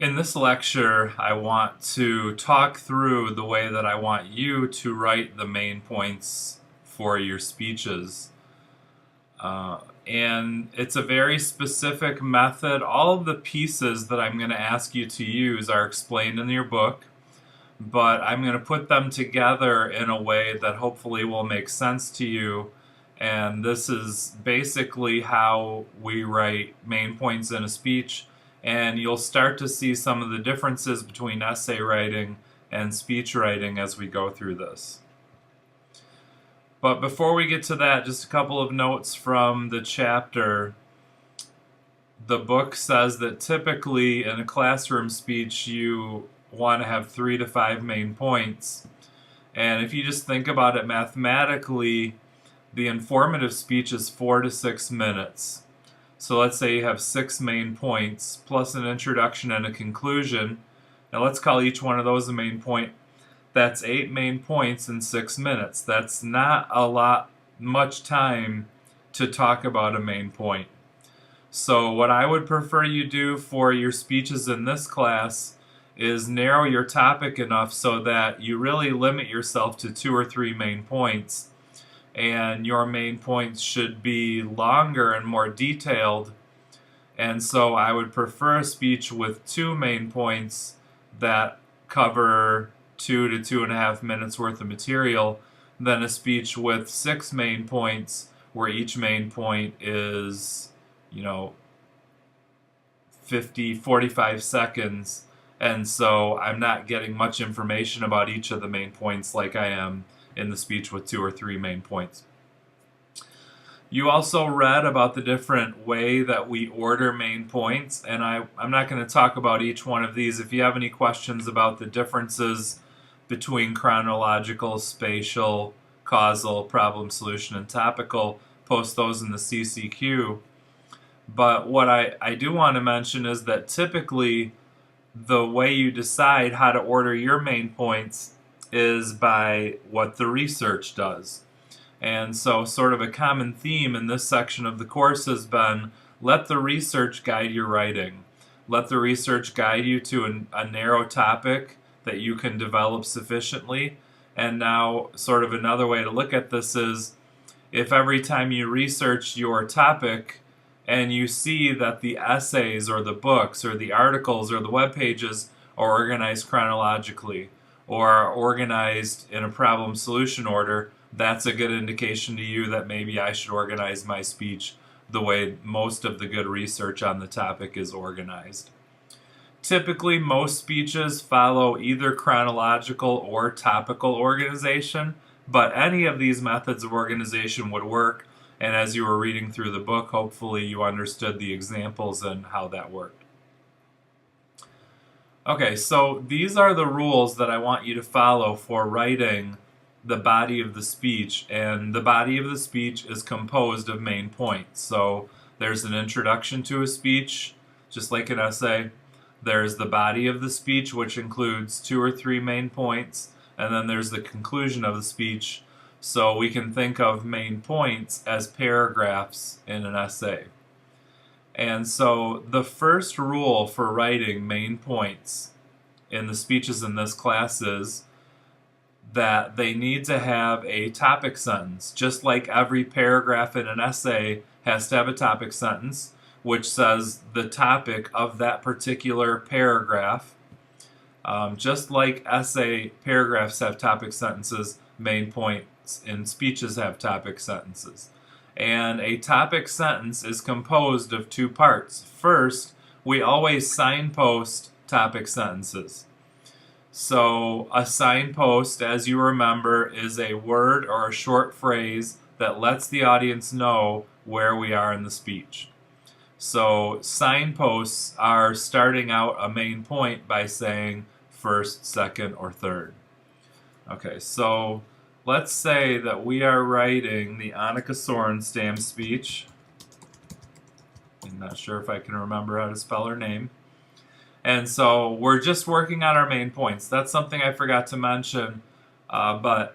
In this lecture, I want to talk through the way that I want you to write the main points for your speeches. And it's a very specific method. All of the pieces that I'm going to ask you to use are explained in your book, but I'm going to put them together in a way that hopefully will make sense to you. And this is basically how we write main points in a speech. And you'll start to see some of the differences between essay writing and speech writing as we go through this. But before we get to that, just a couple of notes from the chapter. The book says that typically in a classroom speech you want to have 3 to 5 main points. And if you just think about it mathematically, the informative speech is 4 to 6 minutes. So let's say you have 6 main points plus an introduction and a conclusion. Now let's call each one of those a main point. That's 8 main points in 6 minutes. That's not much time to talk about a main point. So what I would prefer you do for your speeches in this class is narrow your topic enough so that you really limit yourself to 2 or 3 main points. And your main points should be longer and more detailed. And so I would prefer a speech with 2 main points that cover 2 to 2.5 minutes worth of material than a speech with 6 main points where each main point is 45 seconds, and so I'm not getting much information about each of the main points like I am in the speech with 2 or 3 main points. You also read about the different way that we order main points, and I'm not going to talk about each one of these. If you have any questions about the differences between chronological, spatial, causal, problem solution, and topical, post those in the CCQ. But what I do want to mention is that typically the way you decide how to order your main points is by what the research does. And so sort of a common theme in this section of the course has been let the research guide your writing. Let the research guide you to a narrow topic that you can develop sufficiently. And now sort of another way to look at this is if every time you research your topic and you see that the essays or the books or the articles or the web pages are organized chronologically or are organized in a problem solution order, that's a good indication to you that maybe I should organize my speech the way most of the good research on the topic is organized. Typically, most speeches follow either chronological or topical organization, but any of these methods of organization would work. And as you were reading through the book, hopefully you understood the examples and how that worked. Okay, so these are the rules that I want you to follow for writing the body of the speech. And the body of the speech is composed of main points. So there's an introduction to a speech, just like an essay. There's the body of the speech, which includes 2 or 3 main points. And then there's the conclusion of the speech. So we can think of main points as paragraphs in an essay. And so the first rule for writing main points in the speeches in this class is that they need to have a topic sentence. Just like every paragraph in an essay has to have a topic sentence, which says the topic of that particular paragraph. Just like essay paragraphs have topic sentences, main points in speeches have topic sentences. And a topic sentence is composed of 2 parts. First, we always signpost topic sentences. So a signpost, as you remember, is a word or a short phrase that lets the audience know where we are in the speech. So signposts are starting out a main point by saying first, second, or third. Okay, so let's say that we are writing the Annika Sorenstam speech. I'm not sure if I can remember how to spell her name. And so we're just working on our main points. That's something I forgot to mention. But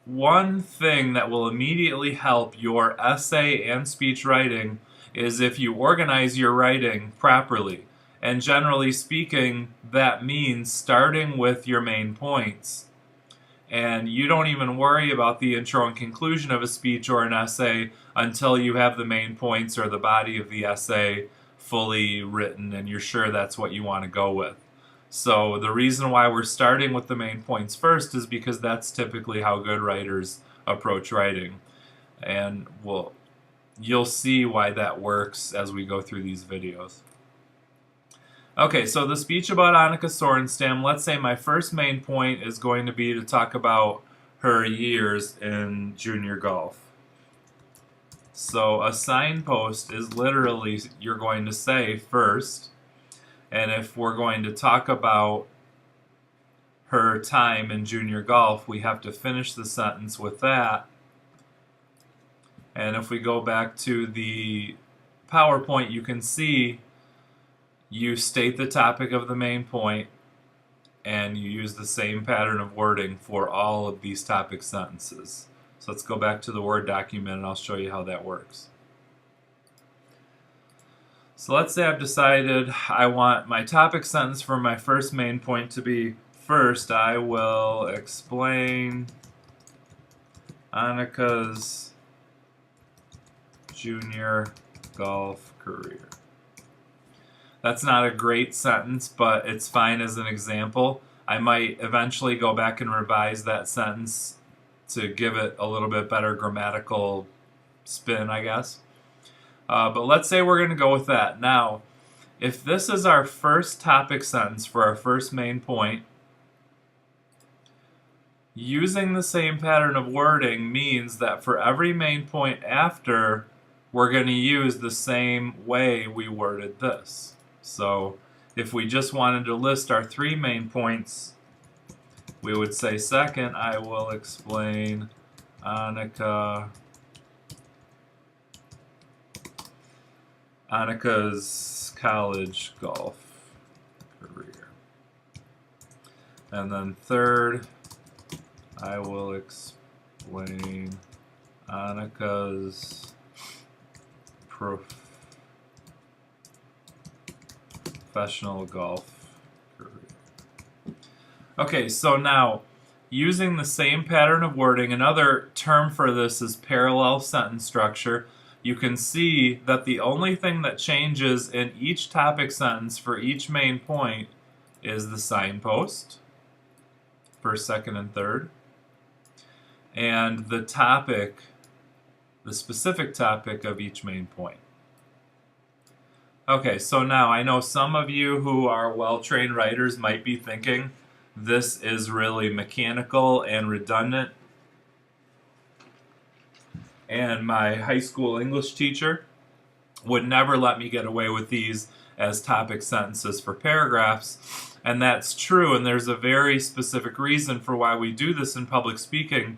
one thing that will immediately help your essay and speech writing is if you organize your writing properly. And generally speaking, that means starting with your main points. And you don't even worry about the intro and conclusion of a speech or an essay until you have the main points or the body of the essay fully written and you're sure that's what you want to go with. So the reason why we're starting with the main points first is because that's typically how good writers approach writing. And you'll see why that works as we go through these videos. Okay, so the speech about Annika Sorenstam, let's say my first main point is going to be to talk about her years in junior golf. So a signpost is literally, you're going to say first, and if we're going to talk about her time in junior golf, we have to finish the sentence with that. And if we go back to the PowerPoint, you can see you state the topic of the main point and you use the same pattern of wording for all of these topic sentences. So let's go back to the Word document and I'll show you how that works. So let's say I've decided I want my topic sentence for my first main point to be, first I will explain Annika's junior golf career. That's not a great sentence, but it's fine as an example. I might eventually go back and revise that sentence to give it a little bit better grammatical spin, I guess. But let's say we're going to go with that. Now, if this is our first topic sentence for our first main point, using the same pattern of wording means that for every main point after, we're going to use the same way we worded this. So if we just wanted to list our three main points, we would say, second, I will explain Annika's college golf career. And then third, I will explain Annika's professional golf career. Okay, so now, using the same pattern of wording, another term for this is parallel sentence structure. You can see that the only thing that changes in each topic sentence for each main point is the signpost, first, second, and third, and the topic, the specific topic of each main point. Okay, so now I know some of you who are well-trained writers might be thinking this is really mechanical and redundant. And my high school English teacher would never let me get away with these as topic sentences for paragraphs. And that's true, and there's a very specific reason for why we do this in public speaking.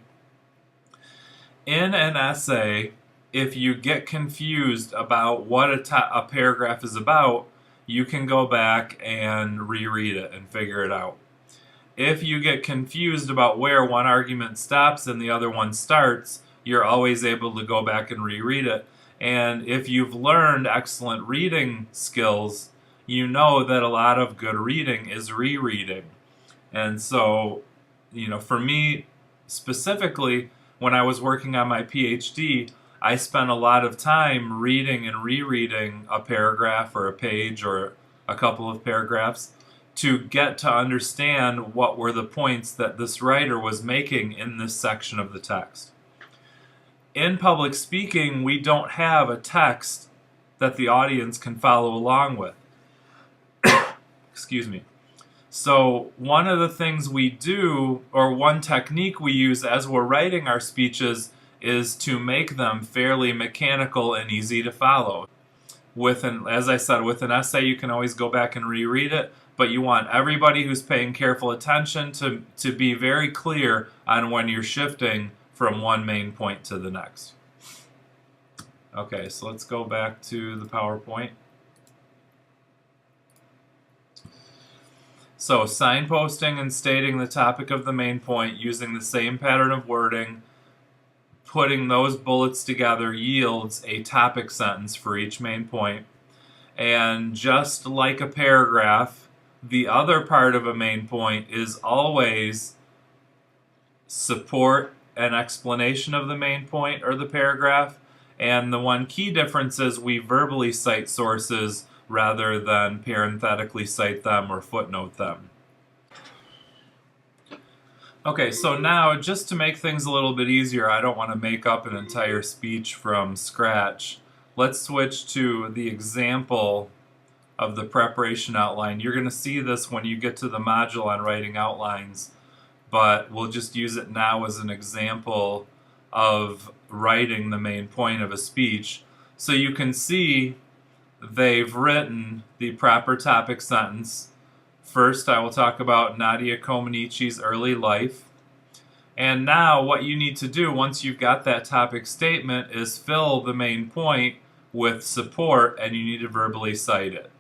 In an essay, if you get confused about what a paragraph is about, you can go back and reread it and figure it out. If you get confused about where one argument stops and the other one starts, you're always able to go back and reread it. And if you've learned excellent reading skills, you know that a lot of good reading is rereading. And so, for me specifically, when I was working on my PhD, I spent a lot of time reading and rereading a paragraph or a page or a couple of paragraphs to get to understand what were the points that this writer was making in this section of the text. In public speaking, we don't have a text that the audience can follow along with. Excuse me. So one of the things we do, or one technique we use as we're writing our speeches, is to make them fairly mechanical and easy to follow. As I said, with an essay you can always go back and reread it, but you want everybody who's paying careful attention to be very clear on when you're shifting from one main point to the next. Okay, so let's go back to the PowerPoint. So signposting and stating the topic of the main point using the same pattern of wording, putting those bullets together yields a topic sentence for each main point. And just like a paragraph, the other part of a main point is always support an explanation of the main point or the paragraph. And the one key difference is we verbally cite sources rather than parenthetically cite them or footnote them. Okay, so now just to make things a little bit easier, I don't want to make up an entire speech from scratch. Let's switch to the example of the preparation outline. You're going to see this when you get to the module on writing outlines, but we'll just use it now as an example of writing the main point of a speech. So you can see they've written the proper topic sentence. First, I will talk about Nadia Comaneci's early life. And now what you need to do once you've got that topic statement is fill the main point with support, and you need to verbally cite it.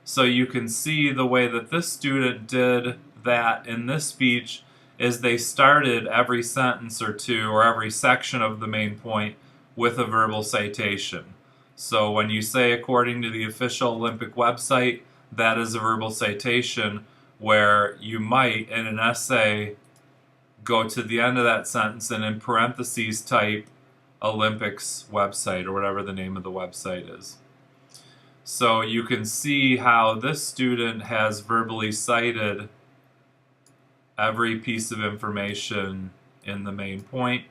So you can see the way that this student did that in this speech is they started every sentence or two or every section of the main point with a verbal citation. So when you say according to the official Olympic website, that is a verbal citation, where you might in an essay go to the end of that sentence and in parentheses type Olympics website or whatever the name of the website is. So you can see how this student has verbally cited every piece of information in the main point.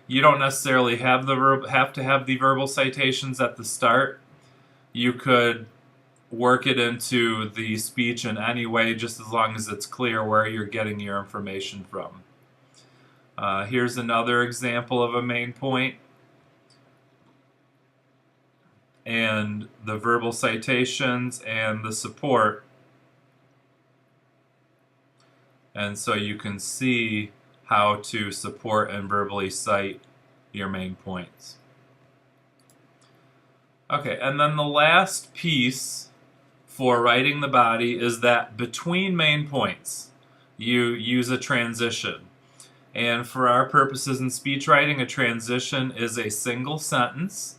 You don't necessarily have to have the verbal citations at the start. You could work it into the speech in any way, just as long as it's clear where you're getting your information from. Here's another example of a main point. And the verbal citations and the support. And so you can see how to support and verbally cite your main points. Okay, and then the last piece for writing the body is that between main points, you use a transition. And for our purposes in speech writing, a transition is a single sentence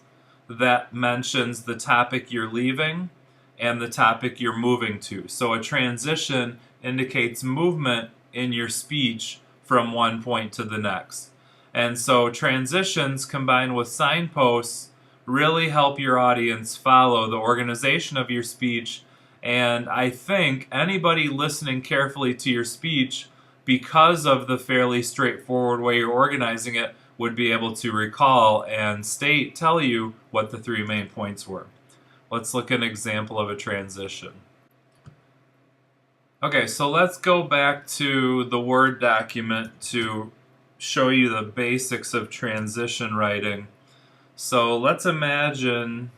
that mentions the topic you're leaving and the topic you're moving to. So a transition indicates movement in your speech from one point to the next. And so transitions combined with signposts really help your audience follow the organization of your speech. And I think anybody listening carefully to your speech, because of the fairly straightforward way you're organizing it, would be able to recall and tell you what the three main points were. Let's look at an example of a transition. Okay, so let's go back to the Word document to show you the basics of transition writing. So let's imagine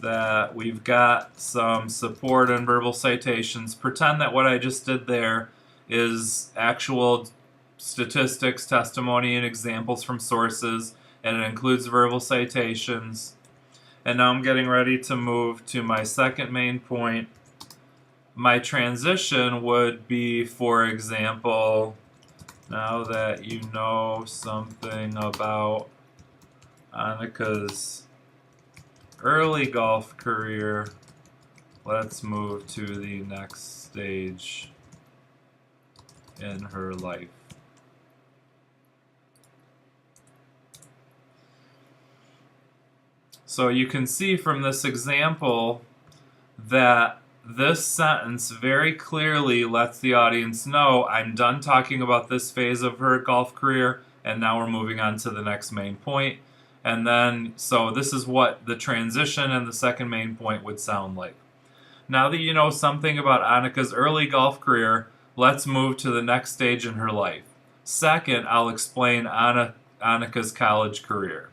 that we've got some support and verbal citations. Pretend that what I just did there is actual statistics, testimony, and examples from sources, and it includes verbal citations. And now I'm getting ready to move to my second main point. My transition would be, for example, now that you know something about Annika's early golf career, let's move to the next stage in her life. So you can see from this example that this sentence very clearly lets the audience know I'm done talking about this phase of her golf career, and now we're moving on to the next main point. And then, so this is what the transition and the second main point would sound like. Now that you know something about Annika's early golf career, let's move to the next stage in her life. Second, I'll explain Annika's college career.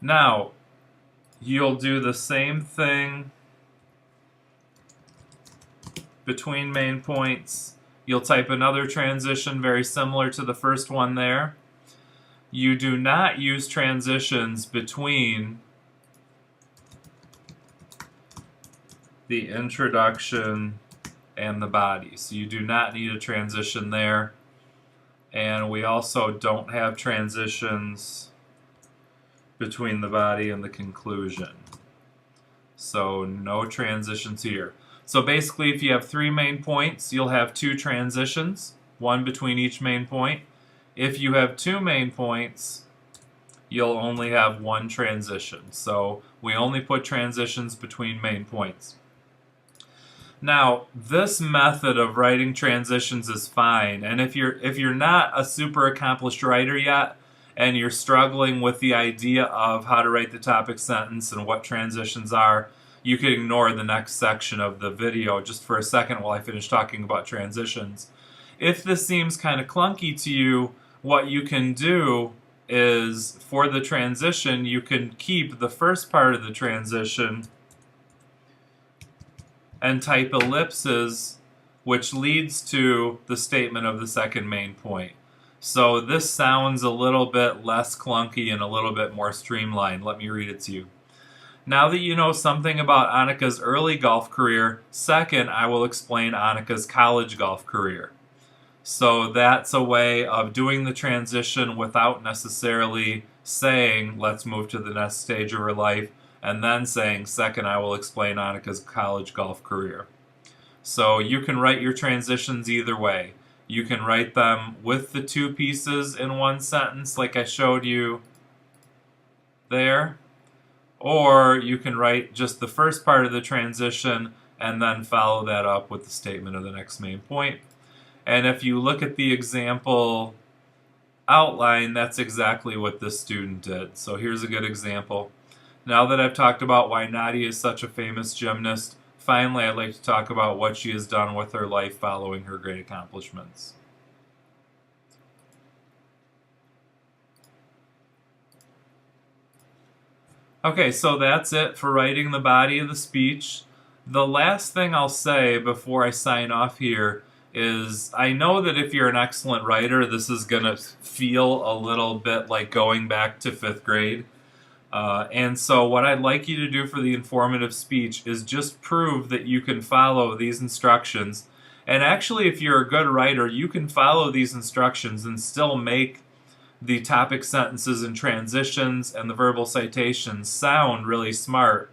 Now, you'll do the same thing between main points. You'll type another transition very similar to the first one there. You do not use transitions between the introduction and the body. So you do not need a transition there. And we also don't have transitions between the body and the conclusion. So no transitions here. So basically, if you have 3 main points, you'll have 2 transitions, 1 between each main point. If you have 2 main points, you'll only have 1 transition. So we only put transitions between main points. Now, this method of writing transitions is fine, and if you're not a super accomplished writer yet, and you're struggling with the idea of how to write the topic sentence and what transitions are, you can ignore the next section of the video just for a second while I finish talking about transitions. If this seems kind of clunky to you, what you can do is, for the transition, you can keep the first part of the transition and type ellipses, which leads to the statement of the second main point. So this sounds a little bit less clunky and a little bit more streamlined. Let me read it to you. Now that you know something about Annika's early golf career, second, I will explain Annika's college golf career. So that's a way of doing the transition without necessarily saying, let's move to the next stage of her life, and then saying, second, I will explain Annika's college golf career. So you can write your transitions either way. You can write them with the 2 pieces in one sentence like I showed you there, or you can write just the first part of the transition and then follow that up with the statement of the next main point. And if you look at the example outline, that's exactly what this student did. So here's a good example. Now that I've talked about why Nadia is such a famous gymnast, finally I'd like to talk about what she has done with her life following her great accomplishments. Okay, so that's it for writing the body of the speech. The last thing I'll say before I sign off here is, I know that if you're an excellent writer, this is going to feel a little bit like going back to 5th grade. And so what I'd like you to do for the informative speech is just prove that you can follow these instructions. And actually, if you're a good writer, you can follow these instructions and still make the topic sentences and transitions and the verbal citations sound really smart.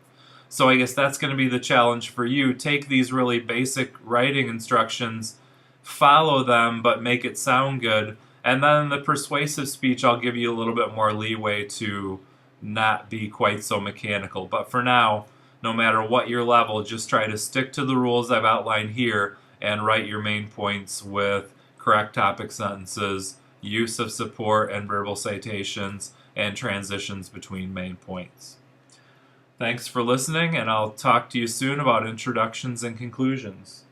So I guess that's going to be the challenge for you. Take these really basic writing instructions, follow them, but make it sound good. And then in the persuasive speech, I'll give you a little bit more leeway to not be quite so mechanical. But for now, no matter what your level, just try to stick to the rules I've outlined here and write your main points with correct topic sentences, use of support and verbal citations, and transitions between main points. Thanks for listening, and I'll talk to you soon about introductions and conclusions.